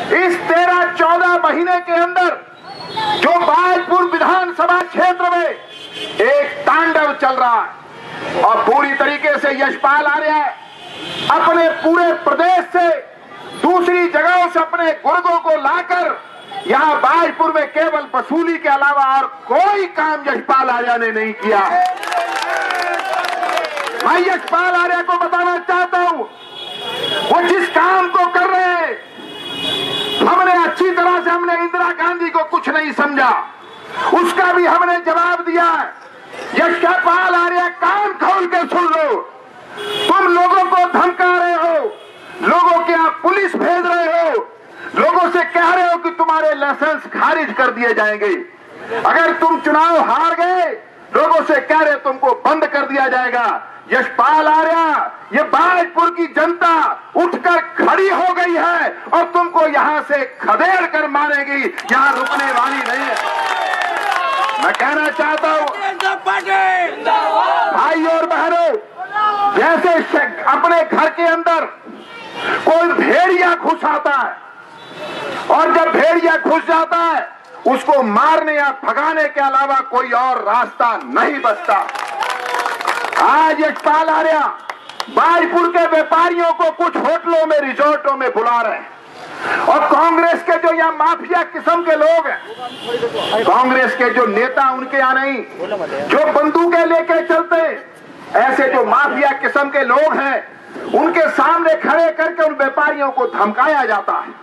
इस 13-14 महीने के अंदर जो बाजपुर विधानसभा क्षेत्र में एक तांडव चल रहा है और पूरी तरीके से यशपाल आर्य अपने पूरे प्रदेश से दूसरी जगहों से अपने गुर्गों को लाकर यहाँ बाजपुर में केवल वसूली के अलावा और कोई काम यशपाल आर्य ने नहीं किया है। मैं यशपाल आर्य को बताना चाहता हूं, वो जिस काम को कर रहे हैं, हमने अच्छी तरह से हमने इंदिरा गांधी को कुछ नहीं समझा, उसका भी हमने जवाब दिया है। यशपाल आर्य कान खोल के सुन लो, तुम लोगों को धमका रहे हो, लोगों के यहाँ पुलिस भेज रहे हो, लोगों से कह रहे हो कि तुम्हारे लाइसेंस खारिज कर दिए जाएंगे, अगर तुम चुनाव हार गए लोगों से कह रहे तुमको बंद कर दिया जाएगा। यशपाल आर्य, ये बाजपुर की जनता उठकर खड़ी हो गई है और तुमको यहां से खदेड़ कर मारेगी, यहां रुकने वाली नहीं है। मैं कहना चाहता हूं भाई और बहनों, जैसे अपने घर के अंदर कोई भेड़िया घुस आता है और जब भेड़िया घुस जाता है उसको मारने या भगाने के अलावा कोई और रास्ता नहीं बचता। आज यशपाल आर्य बाजपुर के व्यापारियों को कुछ होटलों में, रिजॉर्टों में बुला रहे हैं और कांग्रेस के जो यहाँ माफिया किस्म के लोग हैं, कांग्रेस के जो नेता उनके यहाँ नहीं, जो बंदूकें लेके चलते, ऐसे जो माफिया किस्म के लोग हैं उनके सामने खड़े करके उन व्यापारियों को धमकाया जाता है।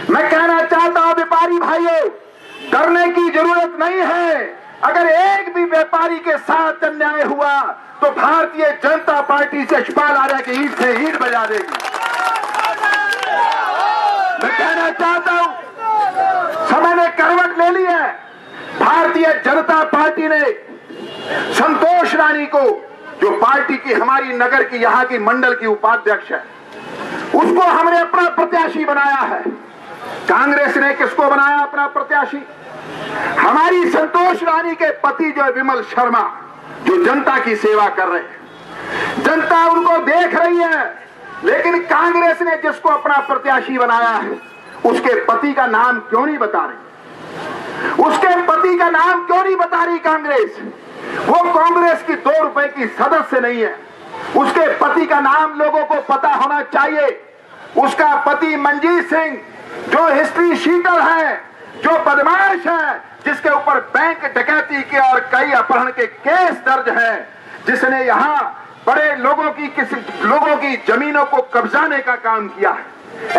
मैं कहना चाहता हूं व्यापारी भाइयों, डरने की जरूरत नहीं है। अगर एक भी व्यापारी के साथ अन्याय हुआ तो भारतीय जनता पार्टी से यशपाल आर्य की ईंट से ईंट बजा देगी। मैं कहना चाहता हूं, समय ने करवट ले ली है। भारतीय जनता पार्टी ने संतोष रानी को, जो पार्टी की हमारी नगर की यहाँ की मंडल की उपाध्यक्ष है, उसको हमने अपना प्रत्याशी बनाया है। कांग्रेस ने किसको बनाया अपना प्रत्याशी? हमारी संतोष रानी के पति जो है विमल शर्मा, जो जनता की सेवा कर रहे हैं, जनता उनको देख रही है, लेकिन कांग्रेस ने जिसको अपना प्रत्याशी बनाया है उसके पति का नाम क्यों नहीं बता रही? उसके पति का नाम क्यों नहीं बता रही कांग्रेस? वो कांग्रेस की 2 रुपए की सदस्य नहीं है, उसके पति का नाम लोगों को पता होना चाहिए। उसका पति मंजीत सिंह, जो हिस्ट्री शीटर है, जो बदमाश है, जिसके ऊपर बैंक डकैती के और कई अपहरण के केस दर्ज हैं, जिसने यहाँ बड़े लोगों की जमीनों को कब्जाने का काम किया है,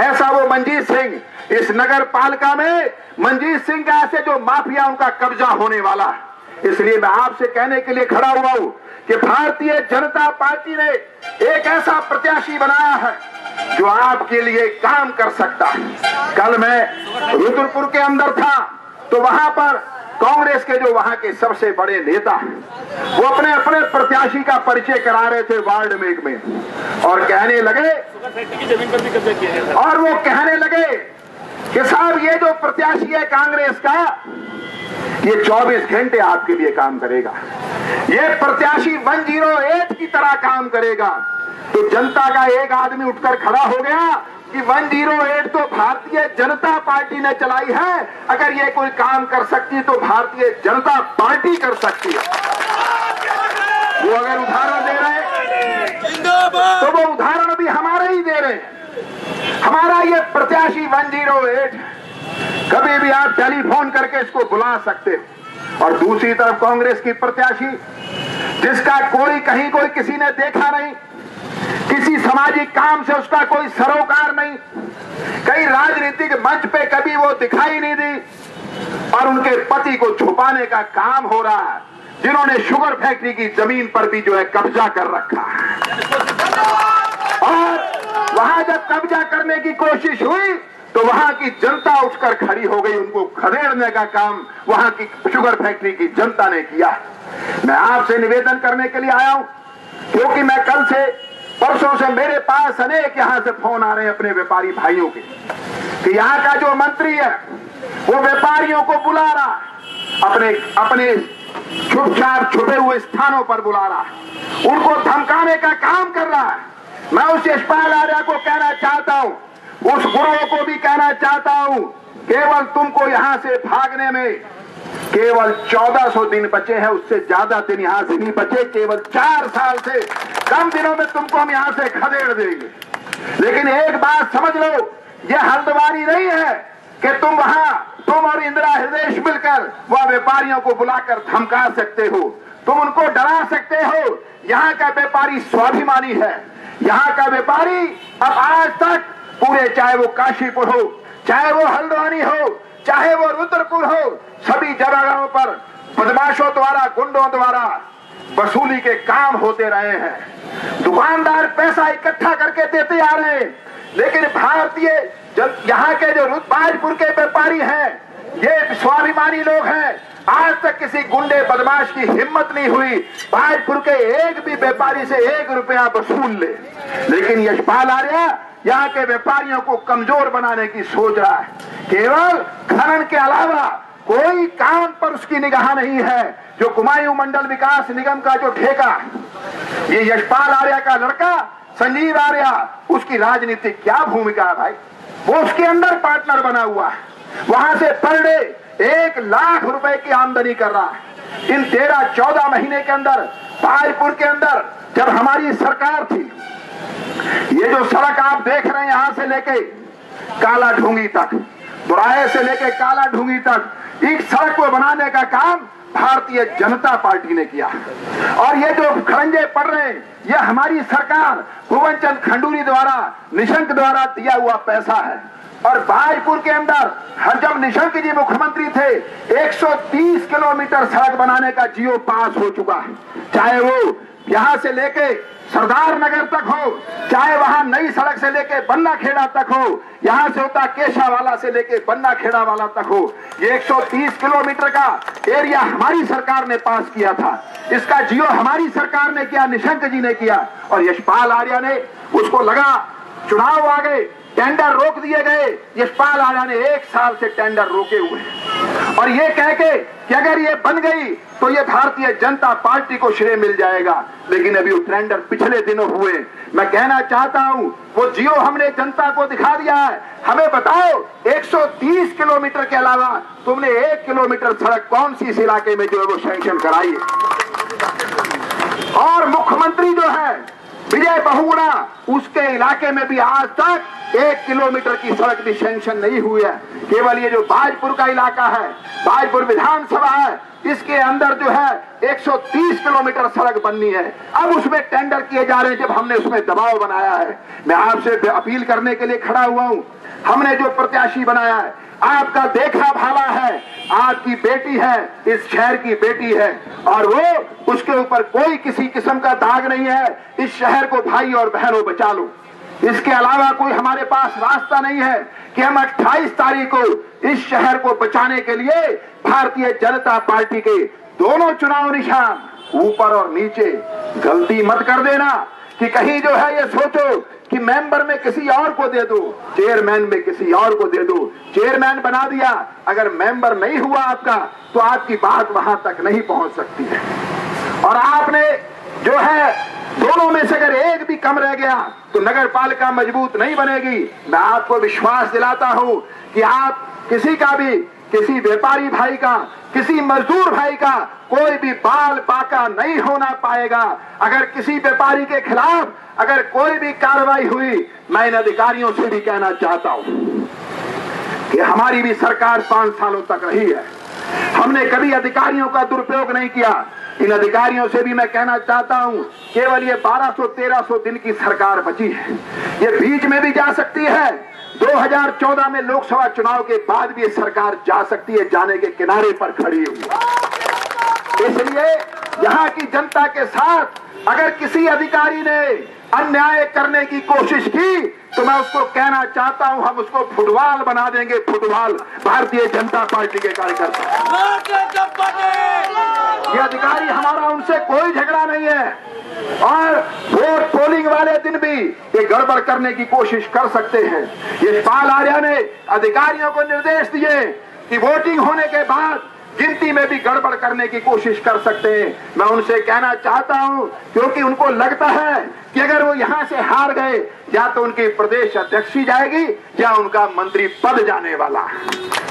ऐसा वो मंजीत सिंह, इस नगर पालिका में मंजीत सिंह का ऐसे जो माफिया उनका कब्जा होने वाला है। इसलिए मैं आपसे कहने के लिए खड़ा हुआ हूं कि भारतीय जनता पार्टी ने एक ऐसा प्रत्याशी बनाया है जो आपके लिए काम कर सकता है। कल मैं रुद्रपुर के अंदर था तो वहां पर कांग्रेस के जो वहां के सबसे बड़े नेता हैं वो अपने अपने प्रत्याशी का परिचय करा रहे थे वार्ड में और कहने लगे, और वो कहने लगे कि साहब ये जो प्रत्याशी है कांग्रेस का, ये 24 घंटे आपके लिए काम करेगा, ये प्रत्याशी 108 की तरह काम करेगा। तो जनता का एक आदमी उठकर खड़ा हो गया कि 108 तो भारतीय जनता पार्टी ने चलाई है, अगर ये कोई काम कर सकती तो भारतीय जनता पार्टी कर सकती है। वो अगर उदाहरण दे रहे तो वो उदाहरण भी हमारे ही दे रहे हैं। हमारा ये प्रत्याशी 108, कभी भी आप टेलीफोन करके इसको बुला सकते हो। और दूसरी तरफ कांग्रेस की प्रत्याशी, जिसका कोई कहीं कोई किसी ने देखा नहीं, किसी सामाजिक काम से उसका कोई सरोकार नहीं, कई राजनीतिक मंच पे कभी वो दिखाई नहीं दी, और उनके पति को छुपाने का काम हो रहा है, जिन्होंने शुगर फैक्ट्री की जमीन पर भी जो है कब्जा कर रखा है। और वहां जब कब्जा करने की कोशिश हुई तो वहां की जनता उठकर खड़ी हो गई, उनको खदेड़ने का काम वहां की शुगर फैक्ट्री की जनता ने किया। मैं आपसे निवेदन करने के लिए आया हूं, क्योंकि मैं कल से परसों से मेरे पास अनेक यहां से फोन आ रहे हैं अपने व्यापारी भाइयों के, कि यहाँ का जो मंत्री है वो व्यापारियों को बुला रहा, अपने चुपचाप छुपे हुए स्थानों पर बुला रहा, उनको धमकाने का काम कर रहा है। मैं उस यशपाल आर्य को कहना चाहता हूं, उस गुरुओं को भी कहना चाहता हूं, केवल तुमको यहां से भागने में केवल 1400 दिन बचे हैं, उससे ज्यादा दिन यहां से नहीं बचे। केवल 4 साल से कम दिनों में तुमको हम यहां से खदेड़ देंगे। लेकिन एक बात समझ लो, यह हल्द्वानी नहीं है कि तुम और इंदिरा हृदय मिलकर वह व्यापारियों को बुलाकर धमका सकते हो, तुम उनको डरा सकते हो। यहाँ का व्यापारी स्वाभिमानी है। यहाँ का व्यापारी अब आज तक पूरे, चाहे वो काशीपुर हो, चाहे वो हल्द्वानी हो, चाहे वो रुद्रपुर हो, सभी जगहों पर बदमाशों द्वारा, गुंडों द्वारा वसूली के काम होते रहे हैं। दुकानदार पैसा इकट्ठा करके देते आ रहे हैं, लेकिन भारतीय यहाँ के जो बाजपुर के व्यापारी हैं, ये स्वाभिमानी लोग हैं। आज तक किसी गुंडे बदमाश की हिम्मत नहीं हुई बाजपुर के एक भी व्यापारी से 1 रुपया वसूल ले। लेकिन यशपाल आर्य यहाँ के व्यापारियों को कमजोर बनाने की सोच रहा है। केवल खनन के अलावा कोई काम पर उसकी निगाह नहीं है। जो कुमायूं मंडल विकास निगम का जो ठेका, ये यशपाल आर्य का लड़का संजीव आर्य, उसकी राजनीतिक क्या भूमिका है भाई? वो उसके अंदर पार्टनर बना हुआ है, वहां से पर डे 1 लाख रुपए की आमदनी कर रहा है। इन 13-14 महीने के अंदर बाजपुर के अंदर जब हमारी सरकार थी, ये जो सड़क आप देख रहे हैं यहां से लेके काला ढूंगी तक, बुराहे से लेके काला ढूंगी तक, इस सड़क को बनाने का काम भारतीय जनता पार्टी ने किया। और ये जो खरंजे पड़ रहे हैं, ये हमारी सरकार भुवन चंद खंडूरी द्वारा, निशंक द्वारा दिया हुआ पैसा है। और बाजपुर के अंदर जब निशंक जी मुख्यमंत्री थे, 130 किलोमीटर सड़क बनाने का जियो पास हो चुका है। चाहे वो यहां से लेके सरदार नगर तक हो, चाहे वहां नई सड़क से लेके बन्ना खेड़ा तक हो, यहां से होता केशावाला से लेके बन्ना खेड़ा वाला तक हो, ये 130 किलोमीटर का एरिया हमारी सरकार ने पास किया था। इसका जियो हमारी सरकार ने किया, निशंक जी ने किया। और यशपाल आर्य ने, उसको लगा चुनाव आ गए, टेंडर रोक दिए गए। यशपाल आर्य ने 1 साल से टेंडर रोके हुए हैं, और ये कह के कि अगर ये बन गई तो ये भारतीय जनता पार्टी को श्रेय मिल जाएगा। लेकिन अभी वो टेंडर पिछले दिनों हुए। मैं कहना चाहता हूं, वो जियो हमने जनता को दिखा दिया है। हमें बताओ, 130 किलोमीटर के अलावा तुमने 1 किलोमीटर सड़क कौन सी इस इलाके में जो है वो सैंक्शन कराई है? और मुख्यमंत्री जो है विजय बहुगुणा, उसके इलाके में भी आज तक 1 किलोमीटर की सड़क भी सैंक्शन नहीं हुई है। केवल ये जो बाजपुर का इलाका है, बाजपुर विधानसभा है, इसके अंदर जो है 130 किलोमीटर सड़क बननी है। अब उसमें टेंडर किए जा रहे हैं, जब हमने उसमें दबाव बनाया है। मैं आपसे अपील करने के लिए खड़ा हुआ हूं। हमने जो प्रत्याशी बनाया है, आपका देखा भाला है, आपकी बेटी है, इस शहर की बेटी है, और वो उसके ऊपर कोई किसी किस्म का दाग नहीं है। इस शहर को भाई और बहनों बचा लो। इसके अलावा कोई हमारे पास रास्ता नहीं है कि हम 28 तारीख को इस शहर को बचाने के लिए भारतीय जनता पार्टी के दोनों चुनाव निशान ऊपर और नीचे, गलती मत कर देना कि कहीं जो है ये सोचो कि मेंबर में किसी और को दे दो, चेयरमैन में किसी और को दे दो। चेयरमैन बना दिया, अगर मेंबर नहीं हुआ आपका, तो आपकी बात वहां तक नहीं पहुंच सकती है। और आपने जो है दोनों में से अगर एक भी कम रह गया तो नगर पालिका मजबूत नहीं बनेगी। मैं आपको विश्वास दिलाता हूं कि आप किसी का भी, किसी व्यापारी भाई का, किसी मजदूर भाई का कोई भी बाल बाका नहीं होना पाएगा। अगर किसी व्यापारी के खिलाफ अगर कोई भी कार्रवाई हुई, मैं इन अधिकारियों से भी कहना चाहता हूं कि हमारी भी सरकार 5 सालों तक रही है, हमने कभी अधिकारियों का दुरुपयोग नहीं किया। इन अधिकारियों से भी मैं कहना चाहता हूं, केवल ये 1200-1300 दिन की सरकार बची है, ये बीच में भी जा सकती है। 2014 में लोकसभा चुनाव के बाद भी ये सरकार जा सकती है, जाने के किनारे पर खड़ी हुई। इसलिए यहाँ की जनता के साथ अगर किसी अधिकारी ने अन्याय करने की कोशिश की, तो मैं उसको कहना चाहता हूं, हम उसको फुटबॉल बना देंगे, फुटबॉल भारतीय जनता पार्टी के कार्यकर्ता। ये अधिकारी हमारा उनसे कोई झगड़ा नहीं है, और वोट पोलिंग वाले दिन भी ये गड़बड़ करने की कोशिश कर सकते हैं। यशपाल आर्य ने अधिकारियों को निर्देश दिए कि वोटिंग होने के बाद गिनती में भी गड़बड़ करने की कोशिश कर सकते हैं। मैं उनसे कहना चाहता हूं, क्योंकि उनको लगता है कि अगर वो यहां से हार गए या तो उनकी प्रदेश अध्यक्षी जाएगी या उनका मंत्री पद जाने वाला,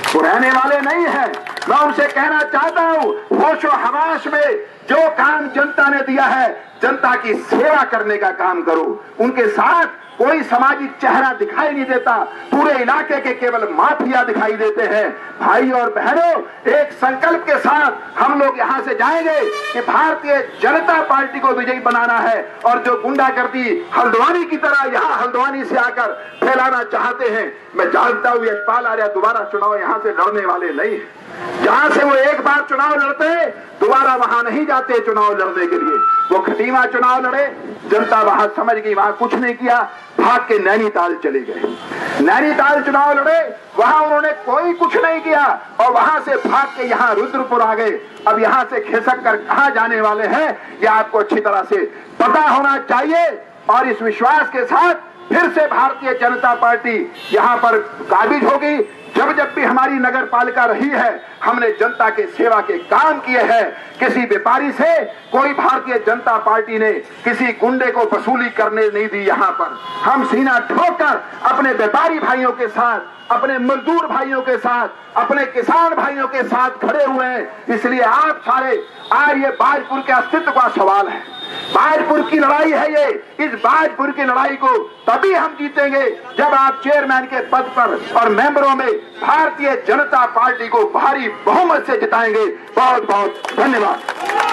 वो रहने वाले नहीं है। मैं उनसे कहना चाहता हूं, होशो हवास में जो काम जनता ने दिया है, जनता की सेवा करने का काम करो। उनके साथ कोई सामाजिक चेहरा दिखाई नहीं देता, पूरे इलाके के केवल माफिया दिखाई देते हैं। भाई और बहनों, एक संकल्प के साथ हम लोग यहाँ से जाएंगे कि भारतीय जनता पार्टी को विजयी बनाना है, और जो गुंडागर्दी हल्द्वानी की तरह यहाँ हल्द्वानी से आकर फैलाना चाहते हैं, मैं जानता हूँ यशपाल आर्य दोबारा चुनाव यहाँ से लड़ने वाले नहीं है। जहां से वो एक बार चुनाव लड़ते हैं, दोबारा वहां नहीं जाते चुनाव लड़ने के लिए। वो खटीमा चुनाव लड़े, जनता वहां समझ गई वहां कुछ नहीं किया, भाग के नैनीताल चले गए। नैनीताल चुनाव लड़े, वहां उन्होंने कोई कुछ नहीं किया, और वहां से भाग के यहाँ रुद्रपुर आ गए। अब यहाँ से खिसक कर कहां जाने वाले हैं, यह आपको अच्छी तरह से पता होना चाहिए। और इस विश्वास के साथ फिर से भारतीय जनता पार्टी यहाँ पर काबिज होगी। जब जब भी हमारी नगर पालिका रही है, हमने जनता के सेवा के काम किए हैं। किसी व्यापारी से कोई भारतीय जनता पार्टी ने किसी गुंडे को वसूली करने नहीं दी। यहाँ पर हम सीना ठोककर अपने व्यापारी भाइयों के साथ, अपने मजदूर भाइयों के साथ, अपने किसान भाइयों के साथ खड़े हुए हैं। इसलिए आप सारे, आज ये बाजपुर के अस्तित्व का सवाल है, बाजपुर की लड़ाई है ये। इस बाजपुर की लड़ाई को तभी हम जीतेंगे जब आप चेयरमैन के पद पर और मेंबरों में भारतीय जनता पार्टी को भारी बहुमत से जिताएंगे। बहुत बहुत धन्यवाद।